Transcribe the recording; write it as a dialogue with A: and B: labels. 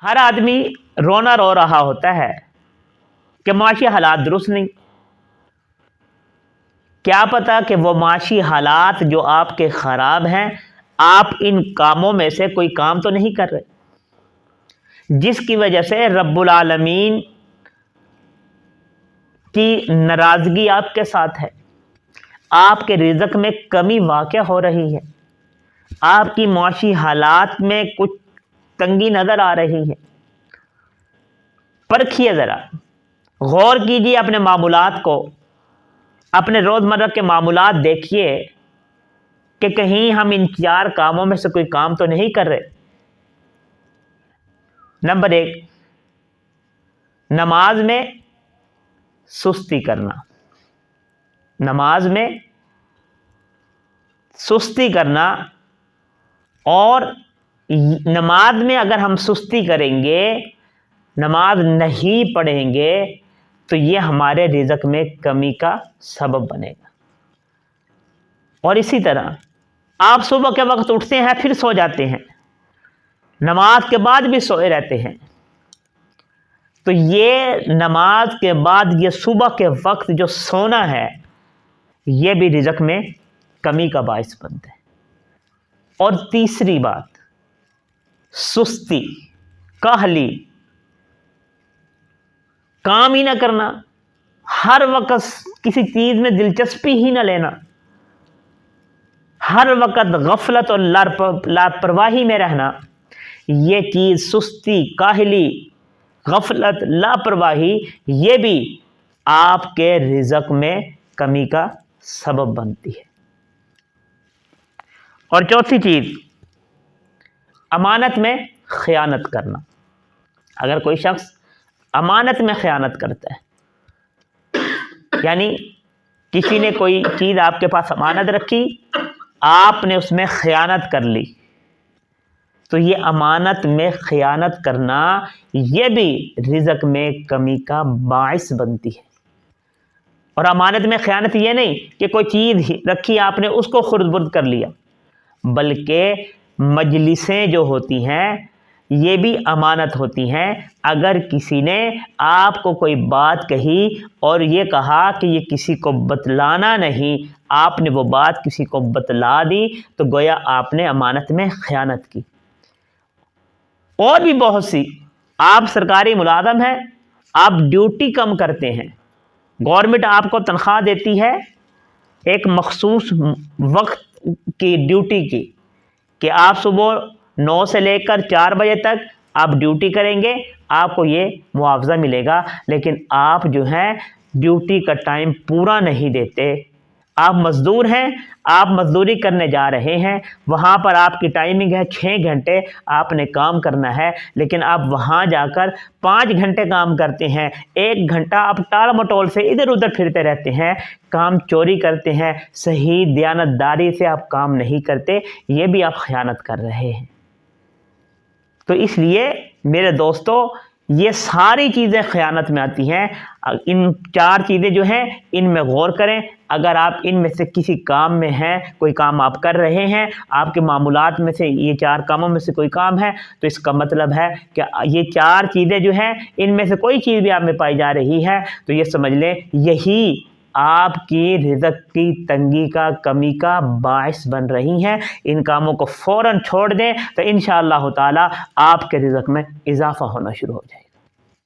A: हर आदमी रोना रो रहा होता है कि माशी हालात दुरुस्त नहीं। क्या पता कि वो माशी हालात जो आपके ख़राब हैं, आप इन कामों में से कोई काम तो नहीं कर रहे जिसकी वजह से रब्बुल आलमीन की नाराज़गी आपके साथ है, आपके रिज़्क़ में कमी वाक़या हो रही है, आपकी माशी हालात में कुछ तंगी नज़र आ रही है। परखिए ज़रा, गौर कीजिए अपने मामूलात को, अपने रोज़मर्रा के मामूलात देखिए कि कहीं हम इन 4 कामों में से कोई काम तो नहीं कर रहे। नंबर 1, नमाज में सुस्ती करना। नमाज में सुस्ती करना, और नमाज में अगर हम सुस्ती करेंगे, नमाज नहीं पढ़ेंगे, तो ये हमारे रिज़्क़ में कमी का सबब बनेगा। और इसी तरह आप सुबह के वक्त उठते हैं फिर सो जाते हैं, नमाज के बाद भी सोए रहते हैं, तो ये नमाज के बाद ये सुबह के वक्त जो सोना है, ये भी रिज़्क़ में कमी का बाइस बनता है। और तीसरी बात, सुस्ती, काहली, काम ही ना करना, हर वक्त किसी चीज़ में दिलचस्पी ही ना लेना, हर वक्त गफलत और लापरवाही में रहना, ये चीज़ सुस्ती, काहली, गफलत, लापरवाही, ये भी आपके रिज़्क़ में कमी का सबब बनती है। और चौथी चीज़, अमानत में ख़यानत करना। अगर कोई शख्स अमानत में ख़यानत करता है, यानी किसी ने कोई चीज़ आपके पास अमानत रखी, आपने उसमें ख़यानत कर ली, तो ये अमानत में ख़यानत करना, ये भी रिज़्क़ में कमी का बाइस बनती है। और अमानत में ख़यानत ये नहीं कि कोई चीज़ रखी आपने उसको खुर्द-बुर्द कर लिया, बल्कि मजलिसें जो होती हैं ये भी अमानत होती हैं। अगर किसी ने आपको कोई बात कही और ये कहा कि ये किसी को बतलाना नहीं, आपने वो बात किसी को बतला दी, तो गोया आपने अमानत में ख़यानत की। और भी बहुत सी, आप सरकारी मुलाज़िम हैं, आप ड्यूटी कम करते हैं, गवर्नमेंट आपको तनख्वाह देती है एक मखसूस वक्त की ड्यूटी की, कि आप सुबह 9 से लेकर 4 बजे तक आप ड्यूटी करेंगे, आपको ये मुआवजा मिलेगा। लेकिन आप जो हैं ड्यूटी का टाइम पूरा नहीं देते। आप मज़दूर हैं, आप मज़दूरी करने जा रहे हैं, वहाँ पर आपकी टाइमिंग है 6 घंटे आपने काम करना है, लेकिन आप वहाँ जाकर 5 घंटे काम करते हैं, 1 घंटा आप टाल मटोल से इधर उधर फिरते रहते हैं, काम चोरी करते हैं, सही दयानतदारी से आप काम नहीं करते, ये भी आप ख़यानत कर रहे हैं। तो इसलिए मेरे दोस्तों, ये सारी चीज़ें ख़यानत में आती हैं। इन 4 चीज़ें जो हैं इनमें गौर करें। अगर आप इनमें से किसी काम में हैं, कोई काम आप कर रहे हैं, आपके मामूलात में से ये 4 कामों में से कोई काम है, तो इसका मतलब है कि ये 4 चीज़ें जो हैं इनमें से कोई चीज़ भी आप में पाई जा रही है, तो ये समझ लें यही आपकी रिज़्क़ की तंगी का, कमी का बाइस बन रही हैं। इन कामों को फ़ौरन छोड़ दें तो इंशाअल्लाह ताला आपके रिज़्क़ में इजाफ़ा होना शुरू हो जाएगा।